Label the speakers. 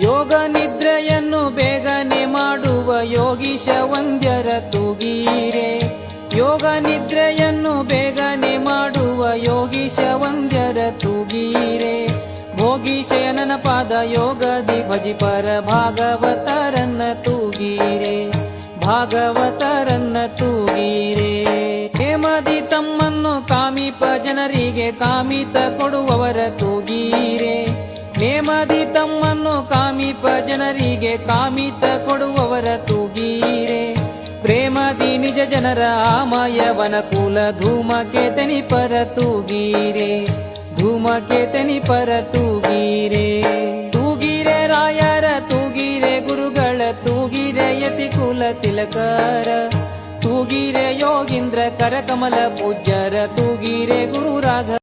Speaker 1: ಯೋಗ ನಿದ್ರೆಯನ್ನು ಬೇಗನೆ ಮಾಡುವ ಯೋಗೀಶ ವಂದ್ಯರ ತೂಗೀರೆ. ಯೋಗ ನಿದ್ರೆಯನ್ನು ಬೇಗನೆ ಮಾಡುವ ಯೋಗೀಶ ವಂದ್ಯರ ತೂಗೀರೆ. ಭೋಗೀಶಯನನ ಪಾದ ಯೋಗದಿ ಭಜಿಪರ ಭಾಗವತರನ್ನ ತೂಗೀರೆ. ಭಾಗವತರನ್ನ ತೂಗೀರೆ. ಹೇಮದಿ ತಮ್ಮನ್ನು ಕಾಮಿಪ ಜನರಿಗೆ ಕಾಮಿತ ಕೊಡುವವರ ತೂಗೀರೆ. ನೇಮದಿ ತಮ್ಮನ್ನು ಕಾಮಿಪ ಜನರಿಗೆ ಕಾಮಿತ ಕೊಡುವವರ ತೂಗೀರೆ. ಪ್ರೇಮದಿ ನಿಜ ಜನರ ಆಮಯವನ ಕುಲ ಧೂಮಕೇತನಿ ಪರ ತೂಗೀರೆ. ಧೂಮಕೇತನಿ ಪರ ತೂಗೀರೆ. ತೂಗೀರೆ ರಾಯರ ತೂಗೀರೆ ಗುರುಗಳ ತೂಗೀರೆ ಯತಿ ಕುಲ ತಿಲಕರ. ತೂಗೀರೆ ಯೋಗೀಂದ್ರ ಕರಕಮಲ ಪೂಜ್ಯರ ತೂಗೀರೆ ಗುರು ರಾಘ